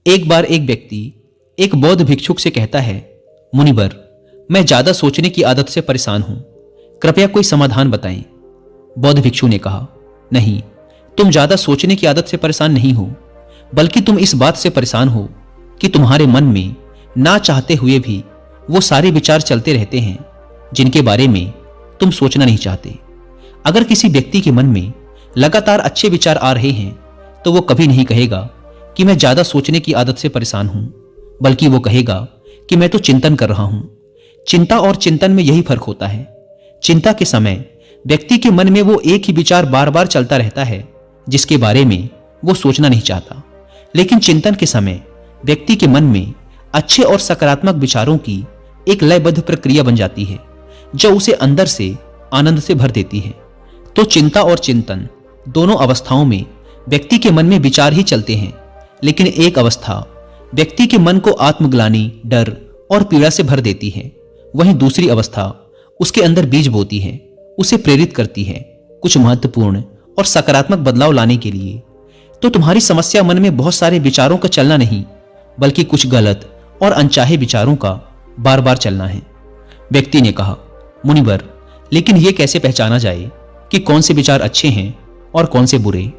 एक बार एक व्यक्ति एक बौद्ध भिक्षुक से कहता है, मुनिवर, मैं ज्यादा सोचने की आदत से परेशान हूं, कृपया कोई समाधान बताएं। बौद्ध भिक्षु ने कहा, नहीं, तुम ज्यादा सोचने की आदत से परेशान नहीं हो, बल्कि तुम इस बात से परेशान हो कि तुम्हारे मन में ना चाहते हुए भी वो सारे विचार चलते रहते हैं जिनके बारे में तुम सोचना नहीं चाहते। अगर किसी व्यक्ति के मन में लगातार अच्छे विचार आ रहे हैं तो वो कभी नहीं कहेगा कि मैं ज्यादा सोचने की आदत से परेशान हूं, बल्कि वो कहेगा कि मैं तो चिंतन कर रहा हूं। चिंता और चिंतन में यही फर्क होता है। चिंता के समय व्यक्ति के मन में वो एक ही विचार बार बार चलता रहता है जिसके बारे में वो सोचना नहीं चाहता, लेकिन चिंतन के समय व्यक्ति के मन में अच्छे और सकारात्मक विचारों की एक लयबद्ध प्रक्रिया बन जाती है जो उसे अंदर से आनंद से भर देती है। तो चिंता और चिंतन दोनों अवस्थाओं में व्यक्ति के मन में विचार ही चलते हैं, लेकिन एक अवस्था व्यक्ति के मन को आत्मग्लानि, डर और पीड़ा से भर देती है, वहीं दूसरी अवस्था उसके अंदर बीज बोती है, उसे प्रेरित करती है कुछ महत्वपूर्ण और सकारात्मक बदलाव लाने के लिए। तो तुम्हारी समस्या मन में बहुत सारे विचारों का चलना नहीं, बल्कि कुछ गलत और अनचाहे विचारों का बार बार चलना है। व्यक्ति ने कहा, मुनिवर, लेकिन यह कैसे पहचाना जाए कि कौन से विचार अच्छे हैं और कौन से बुरे?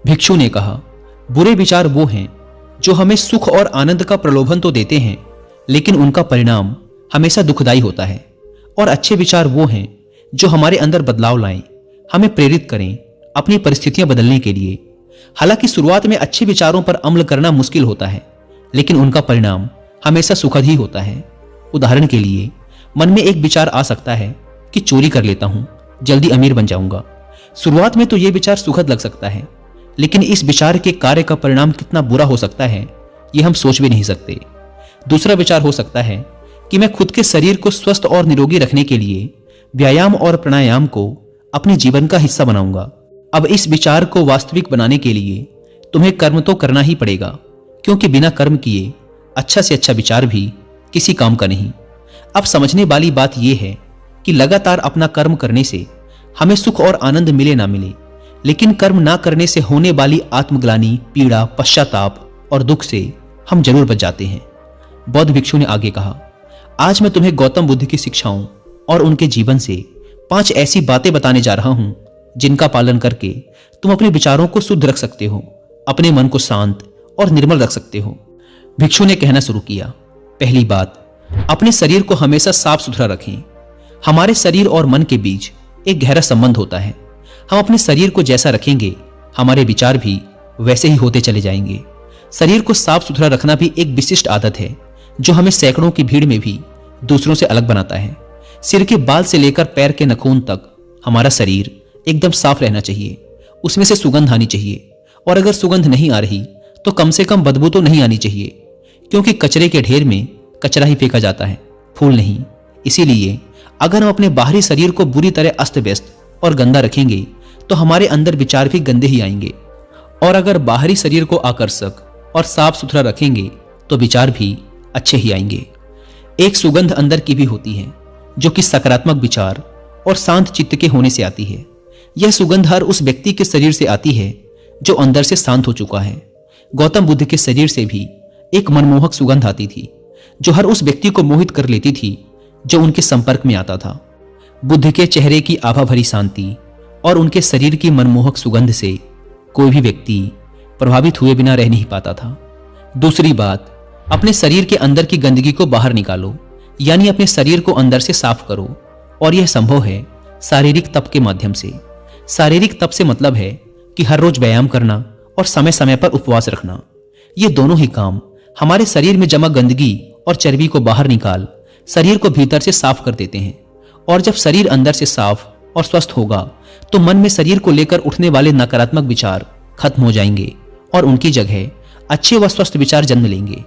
भिक्षु ने कहा, बुरे विचार वो हैं जो हमें सुख और आनंद का प्रलोभन तो देते हैं, लेकिन उनका परिणाम हमेशा दुखदायी होता है। और अच्छे विचार वो हैं जो हमारे अंदर बदलाव लाएं, हमें प्रेरित करें अपनी परिस्थितियां बदलने के लिए। हालांकि शुरुआत में अच्छे विचारों पर अमल करना मुश्किल होता है, लेकिन उनका परिणाम हमेशा सुखद ही होता है। उदाहरण के लिए, मन में एक विचार आ सकता है कि चोरी कर लेता हूं, जल्दी अमीर बन जाऊंगा। शुरुआत में तो यह विचार सुखद लग सकता है, लेकिन इस विचार के कार्य का परिणाम कितना बुरा हो सकता है यह हम सोच भी नहीं सकते। दूसरा विचार हो सकता है कि मैं खुद के शरीर को स्वस्थ और निरोगी रखने के लिए व्यायाम और प्राणायाम को अपने जीवन का हिस्सा बनाऊंगा। अब इस विचार को वास्तविक बनाने के लिए तुम्हें कर्म तो करना ही पड़ेगा, क्योंकि बिना कर्म किए अच्छा से अच्छा विचार भी किसी काम का नहीं। अब समझने वाली बात यह है कि लगातार अपना कर्म करने से हमें सुख और आनंद मिले ना मिले, लेकिन कर्म ना करने से होने वाली आत्मग्लानि, पीड़ा, पश्चाताप और दुख से हम जरूर बच जाते हैं। बौद्ध भिक्षु ने आगे कहा, आज मैं तुम्हें गौतम बुद्ध की शिक्षाओं और उनके जीवन से 5 ऐसी बातें बताने जा रहा हूं जिनका पालन करके तुम अपने विचारों को शुद्ध रख सकते हो, अपने मन को शांत और निर्मल रख सकते हो। भिक्षु ने कहना शुरू किया, पहली बात, अपने शरीर को हमेशा साफ सुथरा रखें। हमारे शरीर और मन के बीच एक गहरा संबंध होता है। हम अपने शरीर को जैसा रखेंगे हमारे विचार भी वैसे ही होते चले जाएंगे। शरीर को साफ सुथरा रखना भी एक विशिष्ट आदत है जो हमें सैकड़ों की भीड़ में भी दूसरों से अलग बनाता है। सिर के बाल से लेकर पैर के नाखून तक हमारा शरीर एकदम साफ रहना चाहिए, उसमें से सुगंध आनी चाहिए, और अगर सुगंध नहीं आ रही तो कम से कम बदबू तो नहीं आनी चाहिए, क्योंकि कचरे के ढेर में कचरा ही फेंका जाता है, फूल नहीं। इसीलिए अगर हम अपने बाहरी शरीर को बुरी तरह अस्त व्यस्त और गंदा रखेंगे तो हमारे अंदर विचार भी गंदे ही आएंगे, और अगर बाहरी शरीर को आकर्षक और साफ सुथरा रखेंगे तो विचार भी अच्छे ही आएंगे। एक सुगंध अंदर की भी होती है जो कि सकारात्मक विचार और शांत चित्त के होने से आती है। यह सुगंध हर उस व्यक्ति के शरीर से आती है जो अंदर से शांत हो चुका है। गौतम बुद्ध के शरीर से भी एक मनमोहक सुगंध आती थी जो हर उस व्यक्ति को मोहित कर लेती थी जो उनके संपर्क में आता था। बुद्ध के चेहरे की आभा भरी शांति और उनके शरीर की मनमोहक सुगंध से कोई भी व्यक्ति प्रभावित हुए बिना रह नहीं पाता था। दूसरी बात, अपने शरीर के अंदर की गंदगी को बाहर निकालो, यानी अपने शरीर को अंदर से साफ करो, और यह संभव है शारीरिक तप के माध्यम से। शारीरिक तप से मतलब है कि हर रोज व्यायाम करना और समय समय पर उपवास रखना। ये दोनों ही काम हमारे शरीर में जमा गंदगी और चर्बी को बाहर निकाल शरीर को भीतर से साफ कर देते हैं। और जब शरीर अंदर से साफ और स्वस्थ होगा तो मन में शरीर को लेकर उठने वाले नकारात्मक विचार खत्म हो जाएंगे और उनकी जगह अच्छे व स्वस्थ विचार जन्म लेंगे।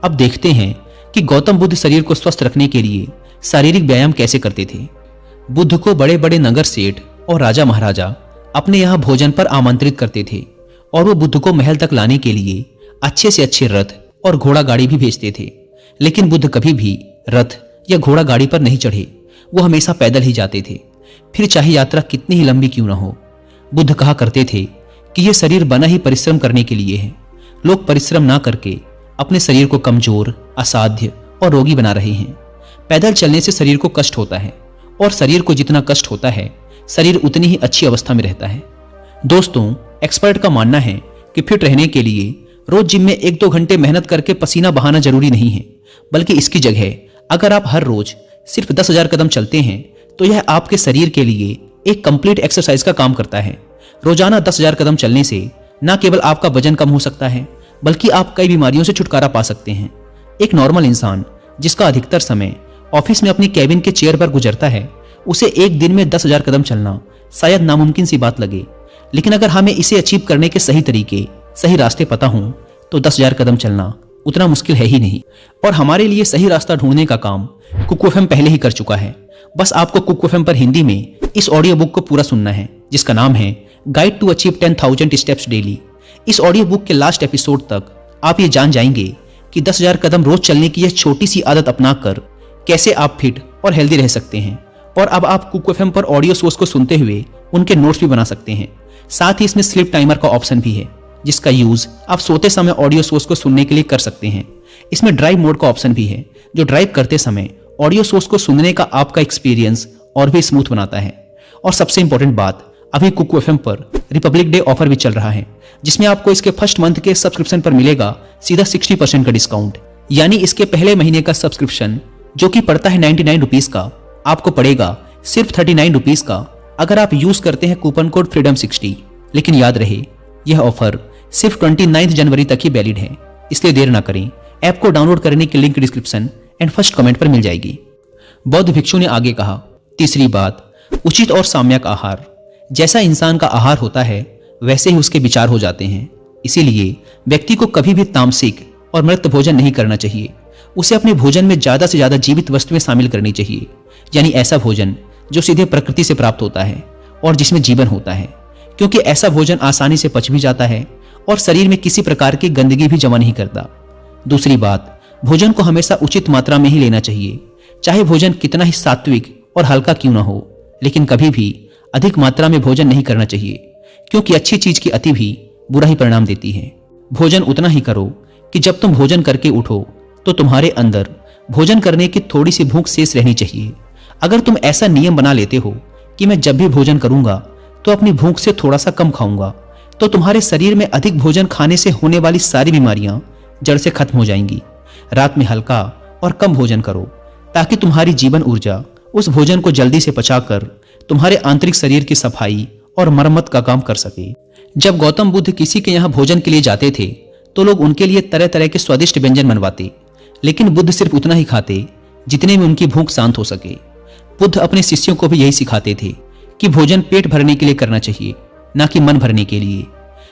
अब देखते हैं कि गौतम बुद्ध शरीर को स्वस्थ रखने के लिए शारीरिक व्यायाम कैसे करते थे। बुद्ध को बड़े बड़े नगर सेठ और राजा महाराजा अपने यहाँ भोजन पर आमंत्रित करते थे, और वो बुद्ध को महल तक लाने के लिए अच्छे से अच्छे रथ और घोड़ा गाड़ी भी भेजते थे। लेकिन बुद्ध कभी भी रथ या घोड़ा गाड़ी पर नहीं चढ़े, वो हमेशा पैदल ही जाते थे, फिर चाहे यात्रा कितनी ही लंबी क्यों ना हो। बुद्ध कहा करते थे कि यह शरीर बना ही परिश्रम करने के लिए है। लोग परिश्रम ना करके अपने शरीर को कमजोर, असाध्य और रोगी बना रहे हैं। पैदल चलने से शरीर को कष्ट होता है और शरीर को जितना कष्ट होता है, शरीर उतनी ही अच्छी अवस्था में रहता है। दोस्तों, एक्सपर्ट का मानना है कि फिट रहने के लिए रोज जिम में 1-2 घंटे मेहनत करके पसीना बहाना जरूरी नहीं है, बल्कि इसकी जगह अगर आप हर रोज सिर्फ 10,000 कदम चलते हैं तो यह आपके शरीर के लिए एक कंप्लीट एक्सरसाइज का काम करता है। रोजाना 10,000 कदम चलने से न केवल आपका वजन कम हो सकता है, बल्कि आप कई बीमारियों से छुटकारा पा सकते हैं। एक नॉर्मल इंसान जिसका अधिकतर समय ऑफिस में अपनी कैबिन के चेयर पर गुजरता है, उसे एक दिन में 10,000 कदम चलना शायद नामुमकिन सी बात लगे। लेकिन अगर हमें इसे अचीव करने के सही तरीके, सही रास्ते पता हों तो 10,000 कदम चलना उतना मुश्किल है ही नहीं। और हमारे लिए सही रास्ता ढूंढने का काम कुक एफएम पहले ही कर चुका है। बस आपको कुक एफएम पर हिंदी में इस ऑडियो बुक को पूरा सुनना है, जिसका नाम है guide to achieve 10,000 steps daily. इस ऑडियो बुक के लास्ट एपिसोड तक आप ये जान जाएंगे कि 10,000 कदम रोज चलने की यह छोटी सी आदत अपनाकर कैसे आप फिट और हेल्दी रह सकते हैं। और अब आप कुक एफएम पर ऑडियो सोर्स को सुनते हुए उनके नोट्स भी बना सकते हैं। साथ ही इसमें स्लीप टाइमर का ऑप्शन भी है, जिसका यूज आप सोते समय ऑडियो सोर्स को सुनने के लिए कर सकते हैं। इसमें ड्राइव मोड का ऑप्शन भी है, जो ड्राइव करते समय ऑडियो सोर्स को सुनने का आपका एक्सपीरियंस और भी स्मूथ बनाता है। और सबसे इंपॉर्टेंट बात, अभी कुक एफएम पर रिपब्लिक डे ऑफर भी चल रहा है, जिसमें आपको इसके फर्स्ट मंथ के सब्सक्रिप्शन पर मिलेगा सीधा 60% का डिस्काउंट। यानी इसके पहले महीने का सब्सक्रिप्शन जो कि पड़ता है 99 रुपीज का, आपको पड़ेगा सिर्फ 39 रुपीज का अगर आप यूज करते हैं कूपन कोड freedom60। लेकिन याद रहे, यह ऑफर सिर्फ 29 जनवरी तक ही वैलिड है, इसलिए देर ना करें। ऐप को डाउनलोड करने की link description and first comment पर मिल जाएगी। बौद्ध भिक्षु ने आगे कहा, तीसरी बात, उचित और साम्यक आहार। जैसा इंसान का आहार होता है, वैसे ही उसके विचार हो जाते हैं। इसीलिए व्यक्ति को कभी भी तामसिक और मृत भोजन नहीं करना चाहिए। उसे अपने भोजन में ज्यादा से ज्यादा जीवित वस्तुएं शामिल करनी चाहिए, यानी ऐसा भोजन जो सीधे प्रकृति से प्राप्त होता है और जिसमें जीवन होता है, क्योंकि ऐसा भोजन आसानी से पच भी जाता है और शरीर में किसी प्रकार की गंदगी भी जमा नहीं करता। दूसरी बात, भोजन को हमेशा उचित मात्रा में ही लेना चाहिए, चाहे भोजन कितना ही सात्विक और हल्का क्यों ना हो। लेकिन कभी भी अधिक मात्रा में भोजन नहीं करना चाहिए, क्योंकि अच्छी चीज की अति भी बुरा ही परिणाम देती है। भोजन उतना ही करो कि जब तुम भोजन करके उठो तो तुम्हारे अंदर भोजन करने की थोड़ी सी भूख शेष रहनी चाहिए। अगर तुम ऐसा नियम बना लेते हो कि मैं जब भी भोजन करूंगा तो अपनी भूख से थोड़ा सा कम खाऊंगा, तो तुम्हारे शरीर में अधिक भोजन खाने से होने वाली सारी बीमारियां जड़ से खत्म हो जाएंगी। रात में हल्का और कम भोजन करो, ताकि तुम्हारी जीवन ऊर्जा उस भोजन को जल्दी से पचाकर तुम्हारे आंतरिक शरीर की सफाई और मरम्मत का काम कर सके। जब गौतम बुद्ध किसी के यहाँ भोजन के लिए जाते थे तो लोग उनके लिए तरह तरह के स्वादिष्ट व्यंजन बनवाते, लेकिन बुद्ध सिर्फ उतना ही खाते जितने में उनकी भूख शांत हो सके। बुद्ध अपने शिष्यों को भी यही सिखाते थे कि भोजन पेट भरने के लिए करना चाहिए, ना कि मन भरने के लिए।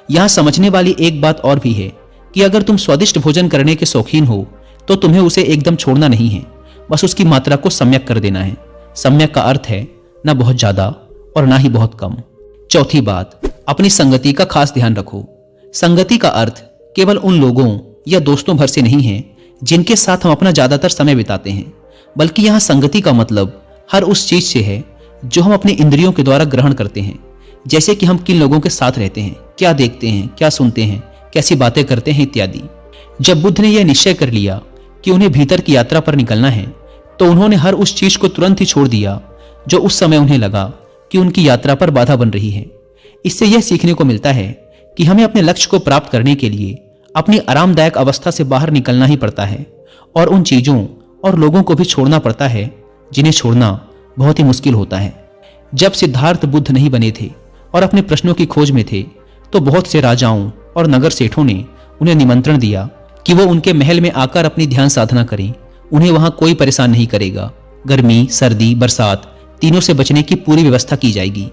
यहाँ समझने वाली एक बात और भी है कि अगर तुम स्वादिष्ट भोजन करने के शौकीन हो तो तुम्हें उसे एकदम छोड़ना नहीं है, बस उसकी मात्रा को सम्यक कर देना है। सम्यक का अर्थ है ना बहुत ज्यादा और ना ही बहुत कम। चौथी बात, अपनी संगति का खास ध्यान रखो। संगति का अर्थ केवल उन लोगों या दोस्तों भर से नहीं है जिनके साथ हम अपना ज्यादातर समय बिताते हैं, बल्कि यहाँ संगति का मतलब हर उस चीज से है जो हम अपने इंद्रियों के द्वारा ग्रहण करते हैं। जैसे कि हम किन लोगों के साथ रहते हैं, क्या देखते हैं, क्या सुनते हैं, कैसी बातें करते हैं इत्यादि। जब बुद्ध ने यह निश्चय कर लिया कि उन्हें भीतर की यात्रा पर निकलना है, तो उन्होंने हर उस चीज को तुरंत ही छोड़ दिया जो उस समय उन्हें लगा कि उनकी यात्रा पर बाधा बन रही है। इससे यह सीखने को मिलता है कि हमें अपने लक्ष्य को प्राप्त करने के लिए अपनी आरामदायक अवस्था से बाहर निकलना ही पड़ता है, और उन चीजों और लोगों को भी छोड़ना पड़ता है जिन्हें छोड़ना बहुत ही मुश्किल होता है। जब सिद्धार्थ बुद्ध नहीं बने थे और अपने प्रश्नों की खोज में थे, तो बहुत से राजाओं और नगर सेठों ने उन्हें निमंत्रण दिया कि वो उनके महल में आकर अपनी ध्यान साधना करें। उन्हें वहां कोई परेशान नहीं करेगा, गर्मी, सर्दी, बरसात तीनों से बचने की पूरी व्यवस्था की जाएगी।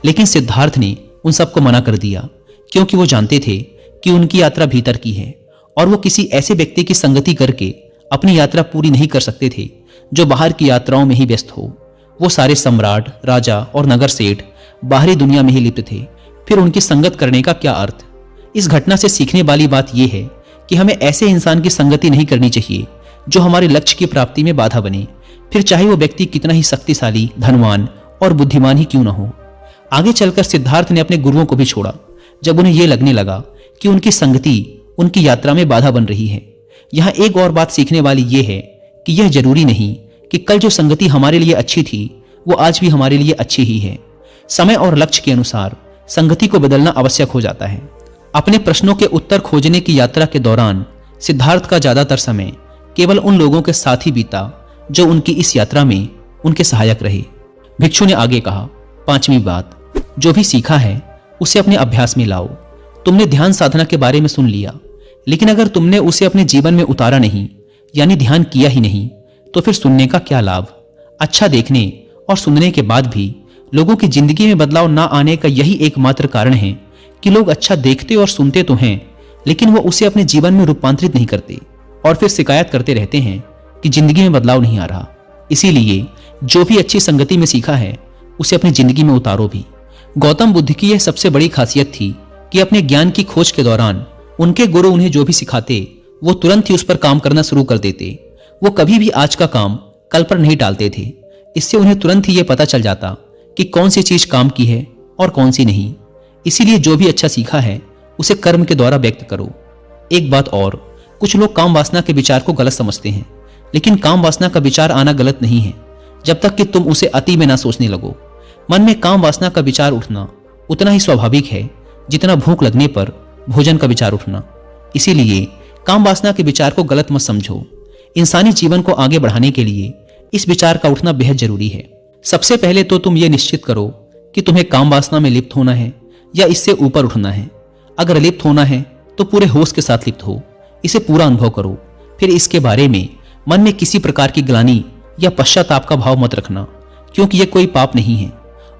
लेकिन सिद्धार्थ ने उन सबको मना कर दिया, क्योंकि वो जानते थे कि उनकी यात्रा भीतर की है और वो किसी ऐसे व्यक्ति की संगति करके अपनी यात्रा पूरी नहीं कर सकते थे जो बाहर की यात्राओं में ही व्यस्त हो। वो सारे सम्राट, राजा और नगर सेठ बाहरी दुनिया में ही लिप्त थे, फिर उनकी संगत करने का क्या अर्थ। इस घटना से सीखने वाली बात यह है कि हमें ऐसे इंसान की संगति नहीं करनी चाहिए जो हमारे लक्ष्य की प्राप्ति में बाधा बने, फिर चाहे वो व्यक्ति कितना ही शक्तिशाली, धनवान और बुद्धिमान ही क्यों न हो। आगे चलकर सिद्धार्थ ने अपने गुरुओं को भी छोड़ा जब उन्हें यह लगने लगा कि उनकी संगति उनकी यात्रा में बाधा बन रही है। यहाँ एक और बात सीखने वाली यह है कि यह जरूरी नहीं कि कल जो संगति हमारे लिए अच्छी थी वो आज भी हमारे लिए अच्छी ही है। समय और लक्ष्य के अनुसार संगति को बदलना आवश्यक हो जाता है। अपने प्रश्नों के उत्तर खोजने की यात्रा के दौरान सिद्धार्थ का ज्यादातर समय केवल उन लोगों के साथ ही बीता जो उनकी इस यात्रा में उनके सहायक रहे। भिक्षु ने आगे कहा, 5वीं बात, जो भी सीखा है उसे अपने अभ्यास में लाओ। तुमने ध्यान साधना के बारे में सुन लिया, लेकिन अगर तुमने उसे अपने जीवन में उतारा नहीं, यानी ध्यान किया ही नहीं, तो फिर सुनने का क्या लाभ। अच्छा देखने और सुनने के बाद भी लोगों की जिंदगी में बदलाव ना आने का यही एकमात्र कारण है कि लोग अच्छा देखते और सुनते तो हैं, लेकिन वो उसे अपने जीवन में रूपांतरित नहीं करते और फिर शिकायत करते रहते हैं कि जिंदगी में बदलाव नहीं आ रहा। इसीलिए जो भी अच्छी संगति में सीखा है उसे अपनी जिंदगी में उतारो भी। गौतम बुद्ध की यह सबसे बड़ी खासियत थी कि अपने ज्ञान की खोज के दौरान उनके गुरु उन्हें जो भी सिखाते वो तुरंत ही उस पर काम करना शुरू कर देते। वो कभी भी आज का काम कल पर नहीं टालते थे। इससे उन्हें तुरंत ही यह पता चल जाता कि कौन सी चीज काम की है और कौन सी नहीं। इसीलिए जो भी अच्छा सीखा है उसे कर्म के द्वारा व्यक्त करो। एक बात और, कुछ लोग काम वासना के विचार को गलत समझते हैं, लेकिन काम वासना का विचार आना गलत नहीं है जब तक कि तुम उसे अति में ना सोचने लगो। मन में काम वासना का विचार उठना उतना ही स्वाभाविक है जितना भूख लगने पर भोजन का विचार उठना। इसीलिए काम वासना के विचार को गलत मत समझो। इंसानी जीवन को आगे बढ़ाने के लिए इस विचार का उठना बेहद जरूरी है। सबसे पहले तो तुम यह निश्चित करो कि तुम्हें काम वासना में लिप्त होना है या इससे ऊपर उठना है। अगर लिप्त होना है तो पूरे होश के साथ लिप्त हो, इसे पूरा अनुभव करो। फिर इसके बारे में मन में किसी प्रकार की ग्लानि या पश्चाताप का भाव मत रखना, क्योंकि यह कोई पाप नहीं है।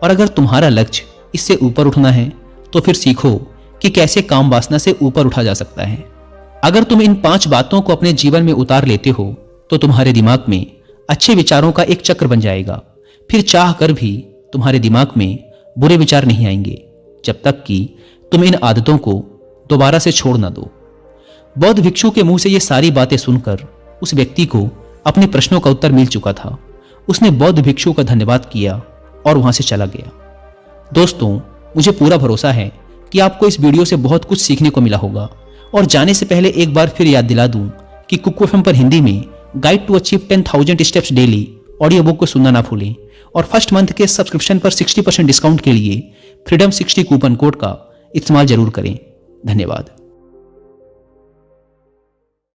और अगर तुम्हारा लक्ष्य इससे ऊपर उठना है तो फिर सीखो कि कैसे काम वासना से ऊपर उठा जा सकता है। अगर तुम इन 5 बातों को अपने जीवन में उतार लेते हो तो तुम्हारे दिमाग में अच्छे विचारों का एक चक्र बन जाएगा। फिर चाह कर भी तुम्हारे दिमाग में बुरे विचार नहीं आएंगे जब तक कि तुम इन आदतों को दोबारा से छोड़ ना दो। बौद्ध भिक्षु के मुंह से ये सारी बातें सुनकर उस व्यक्ति को अपने प्रश्नों का उत्तर मिल चुका था। उसने बौद्ध भिक्षु का धन्यवाद किया और वहां से चला गया। दोस्तों, मुझे पूरा भरोसा है कि आपको इस वीडियो से बहुत कुछ सीखने को मिला होगा। और जाने से पहले एक बार फिर याद दिला दूं कि कुकू एफएम पर हिंदी में guide to achieve 10,000 steps daily audio book को सुनना ना भूलें। और फर्स्ट मंथ के सब्सक्रिप्शन पर 60% डिस्काउंट के लिए फ्रीडम 60 कूपन कोड का इस्तेमाल जरूर करें। धन्यवाद।